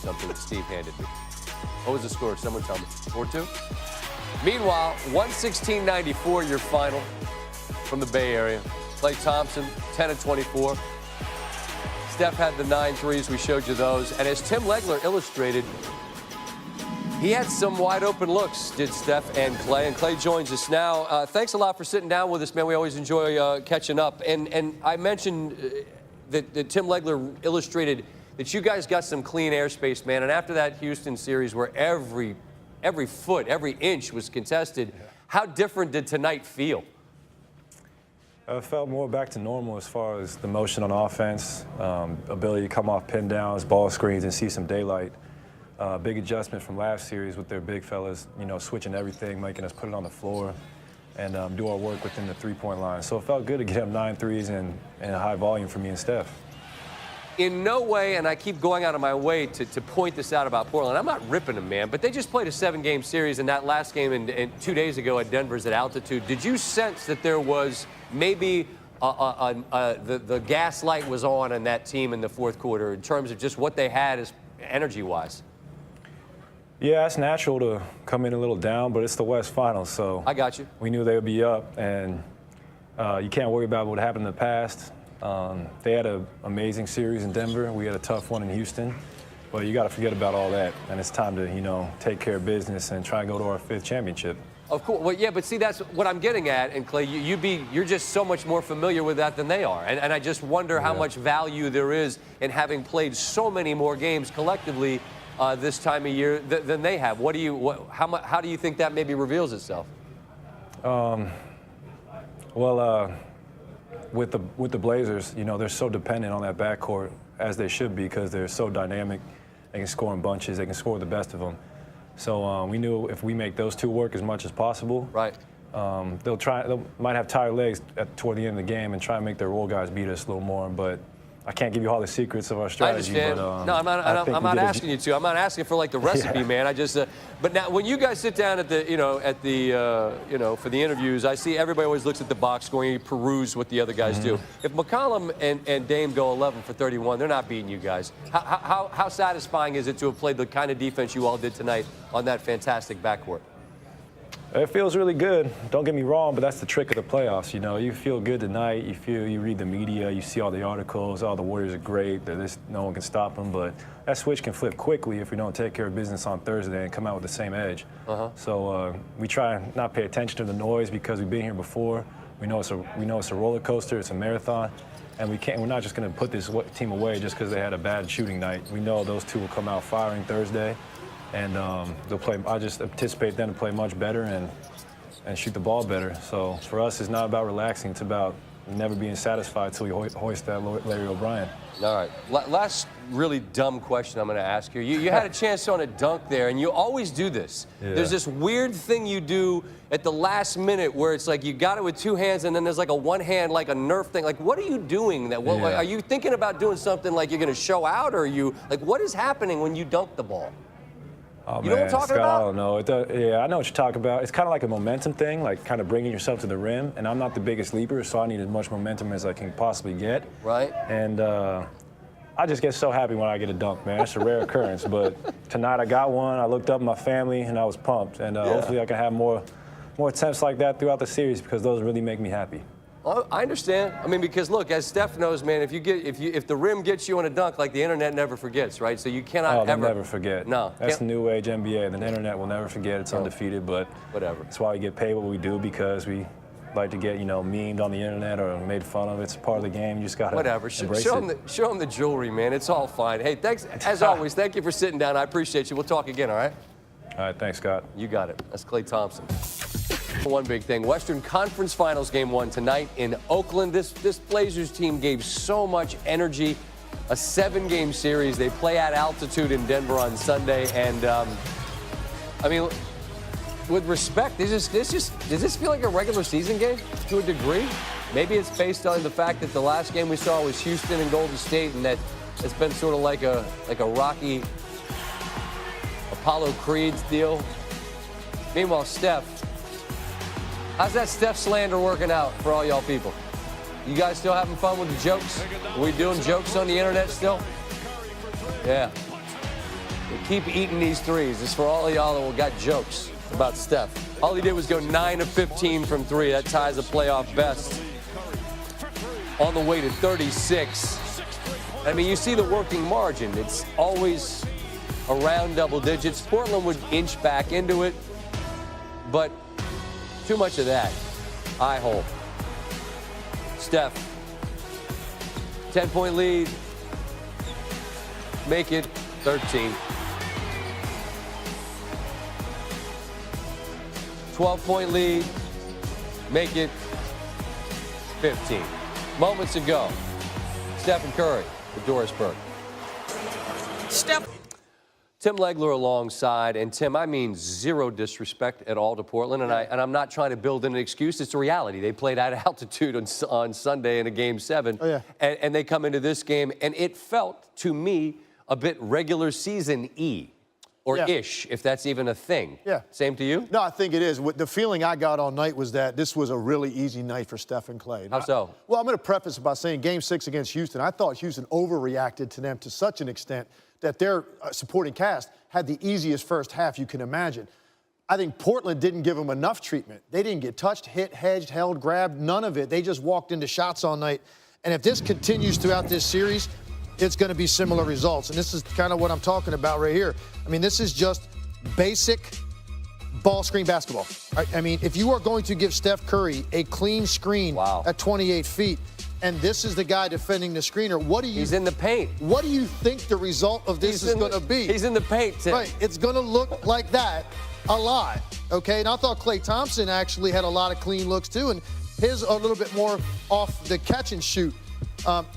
something that Steve handed me. What was the score? Someone tell me. 4-2? Meanwhile, 116-94, your final from the Bay Area. Klay Thompson, 10 of 24. Steph had the 9 threes. We showed you those. And as Tim Legler illustrated, he had some wide open looks, did Steph and Klay. And Klay joins us now. Thanks a lot for sitting down with us, man. We always enjoy catching up. And I mentioned that Tim Legler illustrated that you guys got some clean airspace, man. And after that Houston series where every foot, every inch was contested, how different did tonight feel? It felt more back to normal as far as the motion on offense, ability to come off pin downs, ball screens, and see some daylight. Big adjustment from last series with their big fellas, you know, switching everything, making us put it on the floor and do our work within the three-point line. So it felt good to get up 9 threes and a high volume for me and Steph. In no way, and I keep going out of my way to point this out about Portland, I'm not ripping them, man, but they just played a 7-game series, and that last game in 2 days ago at Denver's at altitude. Did you sense that there was maybe the gas light was on in that team in the fourth quarter in terms of just what they had as energy-wise? Yeah, it's natural to come in a little down, but it's the West Finals, so I got you. We knew they would be up, and you can't worry about what happened in the past. They had an amazing series in Denver. We had a tough one in Houston, but you got to forget about all that, and it's time to, you know, take care of business and try and go to our 5th championship. Of course. Well, yeah, but see, that's what I'm getting at. And Klay, you're just so much more familiar with that than they are. And I just wonder how much value there is in having played so many more games collectively this time of year than they have. How do you think that maybe reveals itself? With the Blazers, you know, they're so dependent on that backcourt, as they should be, because they're so dynamic. They can score in bunches. They can score the best of them. So we knew if we make those two work as much as possible, right? They might have tired legs toward the end of the game and try and make their role guys beat us a little more. But I can't give you all the secrets of our strategy. I understand. But, no, I'm not asking you to. I'm not asking for like the recipe, man. I just. But now, when you guys sit down at the, for the interviews, I see everybody always looks at the box score and you peruse what the other guys do. If McCollum and Dame go 11 for 31, they're not beating you guys. How satisfying is it to have played the kind of defense you all did tonight on that fantastic backcourt? It feels really good. Don't get me wrong, but that's the trick of the playoffs. You know, you feel good tonight. You read the media, you see all the articles. Oh, the Warriors are great. No one can stop them. But that switch can flip quickly if we don't take care of business on Thursday and come out with the same edge. So we try and not pay attention to the noise because we've been here before. We know it's a roller coaster. It's a marathon, and we're not just going to put this team away just because they had a bad shooting night. We know those two will come out firing Thursday. And they'll play. I just anticipate them to play much better and shoot the ball better. So for us, it's not about relaxing. It's about never being satisfied till we hoist that Larry O'Brien. All right. Last really dumb question I'm going to ask you. You had a chance on a dunk there, and you always do this. Yeah. There's this weird thing you do at the last minute where it's like you got it with 2 hands, and then there's like a one hand, like a Nerf thing. Like, what are you doing? Are you thinking about doing something like you're going to show out, or what is happening when you dunk the ball? Oh, you know what I'm talking about? I don't know. I know what you're talking about. It's kind of like a momentum thing, like kind of bringing yourself to the rim. And I'm not the biggest leaper, so I need as much momentum as I can possibly get. Right. And I just get so happy when I get a dunk, man. It's a rare occurrence. But tonight I got one. I looked up at my family, and I was pumped. And hopefully I can have more attempts like that throughout the series because those really make me happy. I understand. I mean, because look, as Steph knows, man, if the rim gets you on a dunk, like the internet never forgets, right? So you cannot they'll never forget. No, that's the new age NBA. The internet will never forget. It's undefeated, but whatever. That's why we get paid what we do, because we like to get, memed on the internet or made fun of. It's part of the game. You just gotta embrace it. Show them the jewelry, man. It's all fine. Hey, thanks as always. Thank you for sitting down. I appreciate you. We'll talk again. All right. All right. Thanks, Scott. You got it. That's Klay Thompson. One big thing, Western Conference Finals Game 1 tonight in Oakland. This Blazers team gave so much energy. A 7-game series. They play at altitude in Denver on Sunday. And, I mean, with respect, does this feel like a regular season game to a degree? Maybe it's based on the fact that the last game we saw was Houston and Golden State, and that it's been sort of like a Rocky Apollo Creed deal. Meanwhile, Steph. How's that Steph slander working out for all y'all people? You guys still having fun with the jokes? Are we doing jokes on the internet still? Yeah. Keep eating these threes. It's for all of y'all that got jokes about Steph. All he did was go 9 of 15 from 3. That ties the playoff best. On the way to 36. I mean, you see the working margin. It's always around double digits. Portland would inch back into it, but too much of that. Eye hole. Steph, 10-point lead. Make it 13. 12-point lead. Make it 15. Moments ago, Stephen Curry with Doris Burke. Tim Legler alongside, and Tim, I mean zero disrespect at all to Portland, and I'm not trying to build in an excuse. It's a reality. They played at altitude on Sunday in a Game 7, and they come into this game, and it felt to me a bit regular season-y. Or ish, if that's even a thing. Yeah. Same to you? No, I think it is. The feeling I got all night was that this was a really easy night for Steph and Klay. How so? Well, I'm going to preface it by saying Game 6 against Houston, I thought Houston overreacted to them to such an extent that their supporting cast had the easiest first half you can imagine. I think Portland didn't give them enough treatment. They didn't get touched, hit, hedged, held, grabbed, none of it. They just walked into shots all night. And if this continues throughout this series, it's going to be similar results. And this is kind of what I'm talking about right here. I mean, this is just basic ball screen basketball. I mean, if you are going to give Steph Curry a clean screen at 28 feet, and this is the guy defending the screener, what do you... He's in the paint. What do you think the result of this is going to be? He's in the paint, Tim. Right. It's going to look like that a lot, okay? And I thought Klay Thompson actually had a lot of clean looks, too, and his a little bit more off the catch and shoot.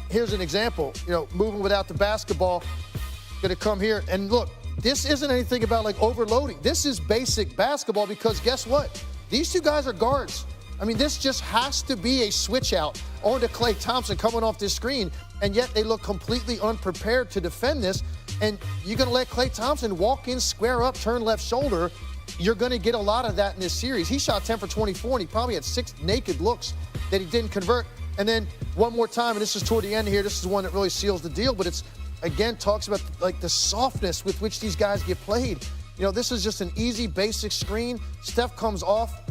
Here's an example, moving without the basketball, gonna come here, and look, this isn't anything about like overloading. This is basic basketball because guess what? These two guys are guards. I mean, this just has to be a switch out onto Klay Thompson coming off this screen, and yet they look completely unprepared to defend this, and you're gonna let Klay Thompson walk in, square up, turn left shoulder. You're gonna get a lot of that in this series. He shot 10 for 24, and he probably had 6 naked looks that he didn't convert. And then one more time, and this is toward the end here, this is one that really seals the deal, but it's, again, talks about like the softness with which these guys get played. This is just an easy, basic screen. Steph comes off.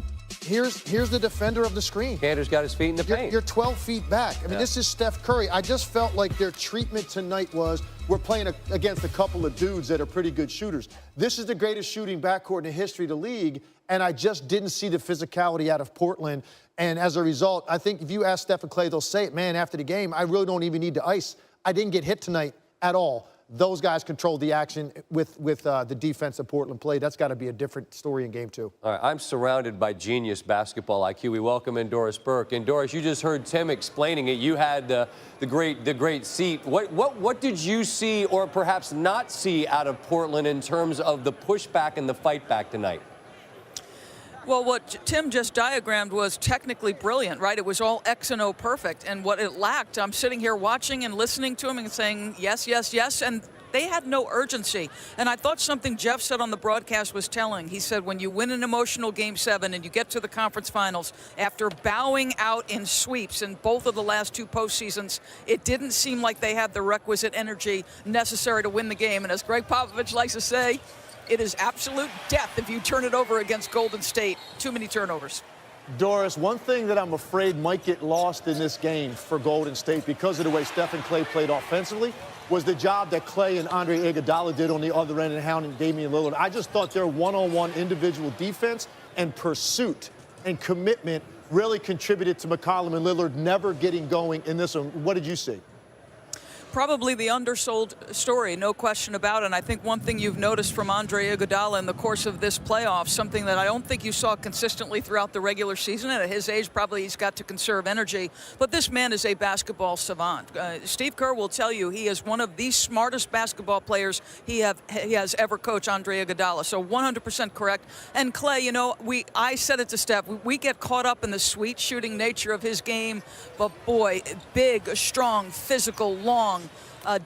Here's the defender of the screen. Kanter's got his feet in the paint. You're 12 feet back. I mean, this is Steph Curry. I just felt like their treatment tonight was we're playing against a couple of dudes that are pretty good shooters. This is the greatest shooting backcourt in the history of the league, and I just didn't see the physicality out of Portland. And as a result, I think if you ask Steph and Klay, they'll say it, man, after the game, I really don't even need to ice. I didn't get hit tonight at all. Those guys controlled the action with the defense that Portland played. That's got to be a different story in Game 2. All right, I'm surrounded by genius basketball IQ. We welcome in Doris Burke. And Doris, you just heard Tim explaining it. You had the great seat. What did you see or perhaps not see out of Portland in terms of the pushback and the fight back tonight? Well, what Tim just diagrammed was technically brilliant, right? It was all X and O perfect. And what it lacked, I'm sitting here watching and listening to him and saying, yes, yes, yes. And they had no urgency. And I thought something Jeff said on the broadcast was telling. He said, when you win an emotional Game 7 and you get to the conference finals, after bowing out in sweeps in both of the last 2 postseasons, it didn't seem like they had the requisite energy necessary to win the game. And as Greg Popovich likes to say, it is absolute death if you turn it over against Golden State. Too many turnovers. Doris, one thing that I'm afraid might get lost in this game for Golden State because of the way Steph and Klay played offensively was the job that Klay and Andre Iguodala did on the other end and hounding Damian Lillard. I just thought their one-on-one individual defense and pursuit and commitment really contributed to McCollum and Lillard never getting going in this one. What did you see? Probably the undersold story, no question about it. And I think one thing you've noticed from Andre Iguodala in the course of this playoff, something that I don't think you saw consistently throughout the regular season, and at his age, probably he's got to conserve energy. But this man is a basketball savant. Steve Kerr will tell you he is one of the smartest basketball players he has ever coached, Andre Iguodala. So 100% correct. And Klay, I said it to Steph, we get caught up in the sweet shooting nature of his game, but boy, big, strong, physical, long.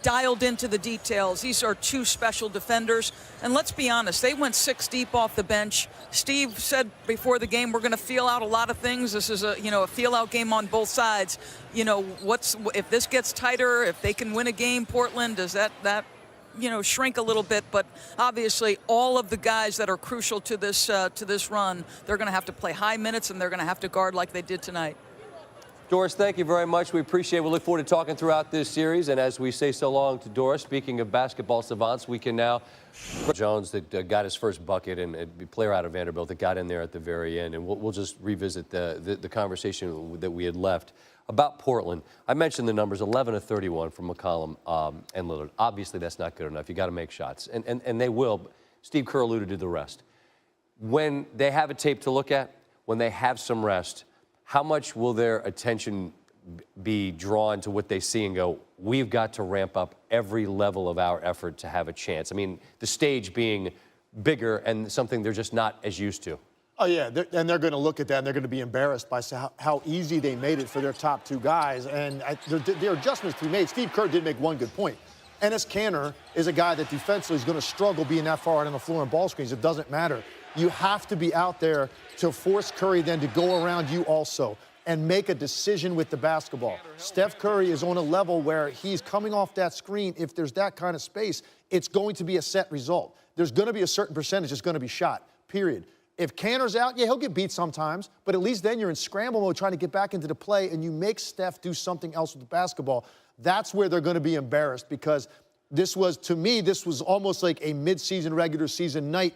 Dialed into the details. These are 2 special defenders. And let's be honest, they went 6 deep off the bench. Steve said before the game, we're going to feel out a lot of things. This is a feel-out game on both sides. If this gets tighter, if they can win a game, Portland, does that shrink a little bit, but obviously all of the guys that are crucial to this run, they're going to have to play high minutes and they're going to have to guard like they did tonight. Doris, thank you very much. We appreciate it. We look forward to talking throughout this series. And as we say so long to Doris, speaking of basketball savants, we can now Jones that got his first bucket and a player out of Vanderbilt that got in there at the very end. And we'll just revisit the conversation that we had left about Portland. I mentioned the numbers, 11 of 31 from McCollum and Lillard. Obviously, that's not good enough. You got to make shots. And they will. Steve Kerr alluded to the rest. When they have a tape to look at, when they have some rest, how much will their attention be drawn to what they see and go, we've got to ramp up every level of our effort to have a chance? I mean, the stage being bigger and something they're just not as used to. Oh, yeah, and they're going to look at that and they're going to be embarrassed by how easy they made it for their top two guys. And there are adjustments to be made. Steve Kerr did make one good point. Enes Kanter is a guy that defensively is going to struggle being that far out on the floor in ball screens. It doesn't matter. You have to be out there to force Curry then to go around you also and make a decision with the basketball. Steph Curry is on a level where he's coming off that screen. If there's that kind of space, it's going to be a set result. There's going to be a certain percentage that's going to be shot, period. If Kanter's out, yeah, he'll get beat sometimes, but at least then you're in scramble mode trying to get back into the play and you make Steph do something else with the basketball. That's where they're going to be embarrassed because this was, to me, this was almost like a mid-season, regular season night,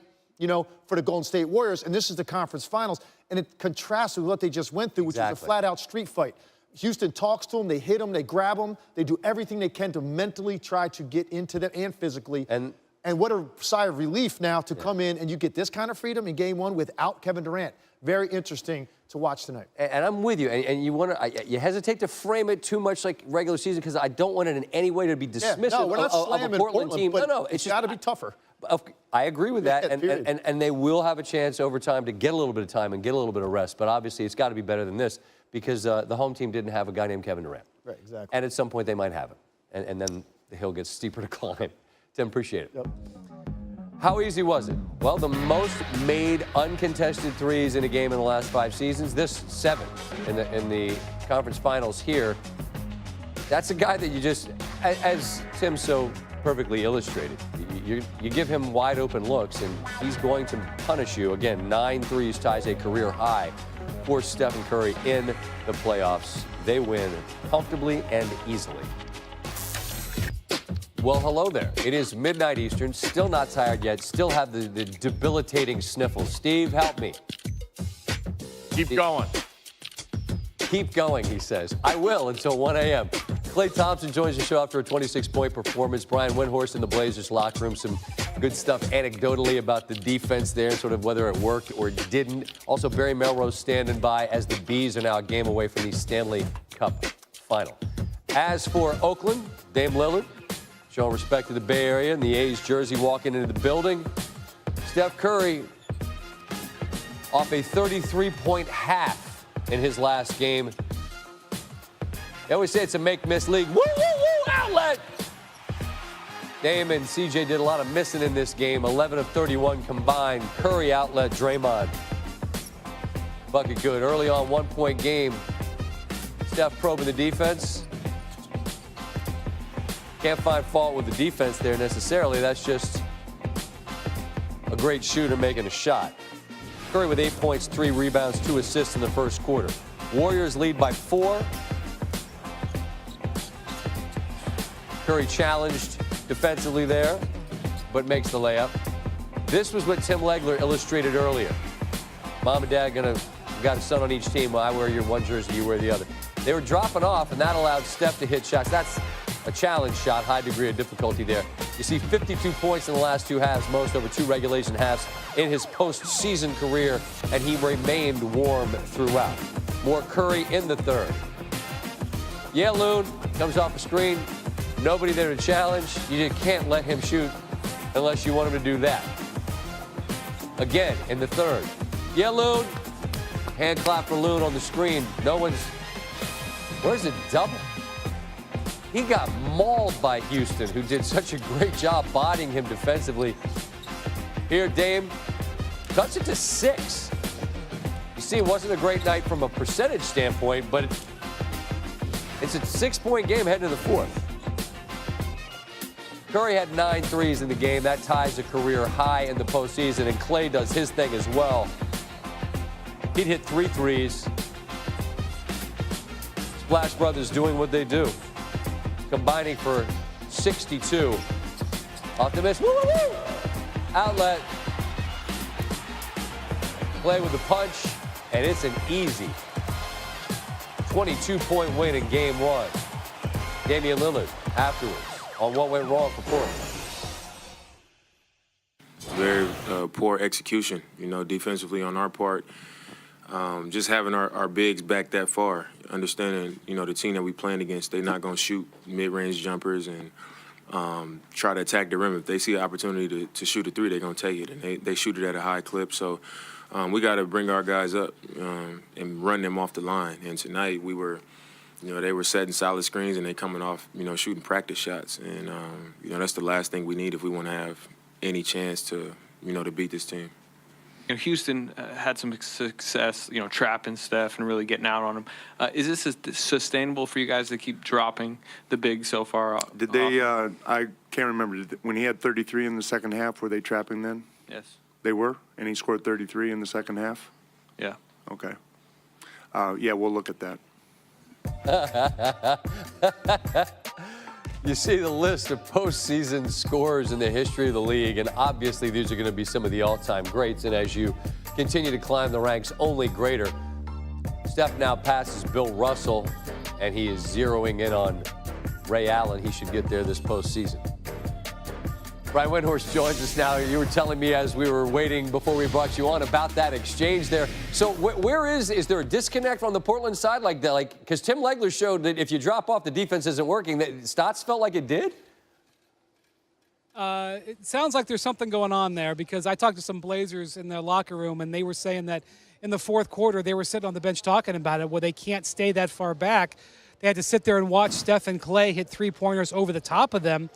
for the Golden State Warriors, and this is the conference finals, and it contrasts with what they just went through, which was a flat-out street fight. Houston talks to them, they hit them, they grab them, they do everything they can to mentally try to get into them and physically. And what a sigh of relief now to come in and you get this kind of freedom in Game 1 without Kevin Durant. Very interesting to watch tonight. And I'm with you. And you hesitate to frame it too much like regular season because I don't want it in any way to be dismissive no, we're not of a Portland team. But no, it's got to be tougher. I agree with that, and they will have a chance over time to get a little bit of time and get a little bit of rest. But obviously, it's got to be better than this because the home team didn't have a guy named Kevin Durant. Right, exactly. And at some point, they might have it, and then the hill gets steeper to climb. Tim, appreciate it. Yep. How easy was it? Well, the most made uncontested threes in a game in the last 5 seasons. This 7 in the conference finals here. That's a guy that you just, as Tim so perfectly illustrated, you give him wide open looks and he's going to punish you. Again, 9 threes ties a career high for Stephen Curry in the playoffs. They win comfortably and easily. Well, hello there. It is midnight Eastern, still not tired yet, still have the debilitating sniffles. Steve, help me. Keep going. Keep going, he says. I will until 1 a.m. Klay Thompson joins the show after a 26-point performance. Brian Windhorst in the Blazers locker room. Some good stuff anecdotally about the defense there, sort of whether it worked or didn't. Also, Barry Melrose standing by as the Bees are now a game away from the Stanley Cup final. As for Oakland, Dame Lillard showing respect to the Bay Area and the A's jersey walking into the building. Steph Curry off a 33-point half in his last game. They always say it's a make-miss league. Woo, woo, woo, outlet! Dame and CJ did a lot of missing in this game. 11 of 31 combined. Curry outlet Draymond. Bucket good. Early on, 1-point game. Steph probing the defense. Can't find fault with the defense there necessarily. That's just a great shooter making a shot. Curry with 8 points, 3 rebounds, 2 assists in the first quarter. Warriors lead by 4. Curry challenged defensively there, but makes the layup. This was what Tim Legler illustrated earlier. Mom and Dad got a son on each team. Well, I wear your one jersey, you wear the other. They were dropping off, and that allowed Steph to hit shots. That's a challenge shot, high degree of difficulty there. You see 52 points in the last 2 halves, most over 2 regulation halves in his postseason career, and he remained warm throughout. More Curry in the third. Yeah, Loon comes off the screen. Nobody there to challenge. You just can't let him shoot unless you want him to do that. Again, in the third. Yeah, Loon. Hand clap for Loon on the screen. No one's... Where's the double? He got mauled by Houston, who did such a great job bodying him defensively. Here, Dame cuts it to 6. You see, it wasn't a great night from a percentage standpoint, but it's a 6-point game heading to the fourth. Curry had 9 threes in the game. That ties a career high in the postseason, and Klay does his thing as well. He'd hit 3 threes. Splash Brothers doing what they do, combining for 62. Off the miss. Woo, woo, woo. Outlet. Klay with the punch, and it's an easy 22-point win in Game 1. Damian Lillard afterwards on what went wrong for Portland. Very poor execution, defensively on our part. Just having our bigs back that far, understanding, the team that we playing against, they're not going to shoot mid-range jumpers and try to attack the rim. If they see an opportunity to shoot a 3, they're going to take it, and they shoot it at a high clip. So we got to bring our guys up and run them off the line. And tonight we were, they were setting solid screens and they coming off, shooting practice shots. And, that's the last thing we need if we want to have any chance to, to beat this team. Houston had some success, trapping Steph and really getting out on him. Is this sustainable for you guys to keep dropping the big so far? Did they? I can't remember. When he had 33 in the second half, were they trapping then? Yes. They were, and he scored 33 in the second half. Yeah. Okay. Yeah, we'll look at that. You see the list of postseason scorers in the history of the league, and obviously these are going to be some of the all-time greats. And as you continue to climb the ranks, only greater. Steph now passes Bill Russell, and he is zeroing in on Ray Allen. He should get there this postseason. Brian Windhorst joins us now. You were telling me as we were waiting before we brought you on about that exchange there. So where is there a disconnect on the Portland side? Because Tim Legler showed that if you drop off, the defense isn't working. That Stotts felt like it did? It sounds like there's something going on there, because I talked to some Blazers in their locker room, and they were saying that in the fourth quarter they were sitting on the bench talking about it, where they can't stay that far back. They had to sit there and watch Steph and Klay hit three-pointers over the top of them.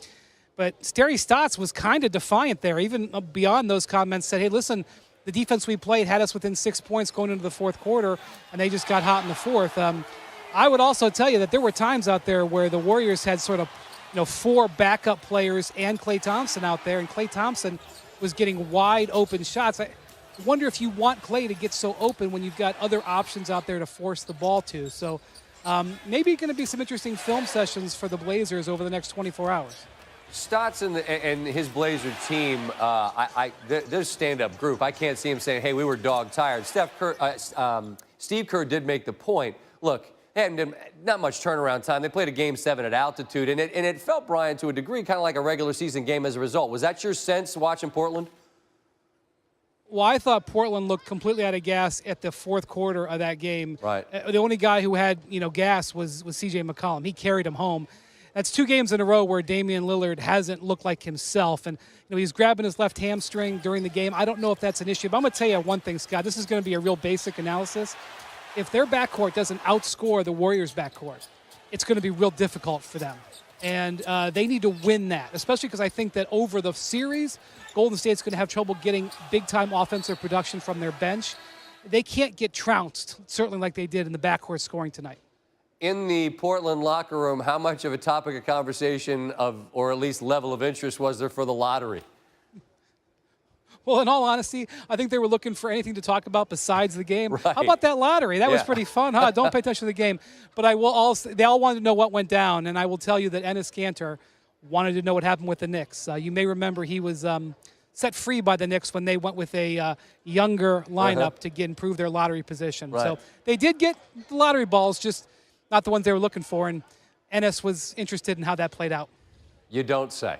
But Terry Stotts was kind of defiant there, even beyond those comments, said, hey, listen, the defense we played had us within 6 points going into the fourth quarter, and they just got hot in the fourth. I would also tell you that there were times out there where the Warriors had sort of, 4 backup players and Klay Thompson out there, and Klay Thompson was getting wide open shots. I wonder if you want Klay to get so open when you've got other options out there to force the ball to. So maybe going to be some interesting film sessions for the Blazers over the next 24 hours. Stotts and his Blazer team, there's stand-up group. I can't see him saying, hey, we were dog-tired. Steve Kerr did make the point. Look, they hadn't not much turnaround time. They played a Game 7 at altitude, and it felt, Brian, to a degree, kind of like a regular season game as a result. Was that your sense watching Portland? Well, I thought Portland looked completely out of gas at the fourth quarter of that game. Right. The only guy who had, gas was C.J. McCollum. He carried him home. That's 2 games in a row where Damian Lillard hasn't looked like himself. And, he's grabbing his left hamstring during the game. I don't know if that's an issue. But I'm going to tell you one thing, Scott. This is going to be a real basic analysis. If their backcourt doesn't outscore the Warriors' backcourt, it's going to be real difficult for them. And they need to win that, especially because I think that over the series, Golden State's going to have trouble getting big-time offensive production from their bench. They can't get trounced, certainly like they did in the backcourt scoring tonight. In the Portland locker room, how much of a topic of conversation or at least level of interest was there for the lottery? Well, in all honesty, I think they were looking for anything to talk about besides the game. Right. How about that lottery? That was pretty fun, huh? Don't pay attention to the game. But they all wanted to know what went down, and I will tell you that Enes Kanter wanted to know what happened with the Knicks. You may remember he was set free by the Knicks when they went with a younger lineup to improve their lottery position. Right. So they did get the lottery balls, just not the ones they were looking for, and Enes was interested in how that played out. You don't say.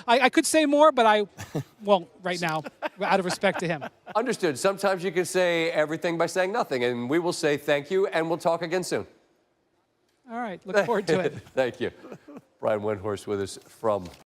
I could say more, but I won't right now, out of respect to him. Understood. Sometimes you can say everything by saying nothing, and we will say thank you, and we'll talk again soon. All right, look forward to it. Thank you. Brian Windhorst with us from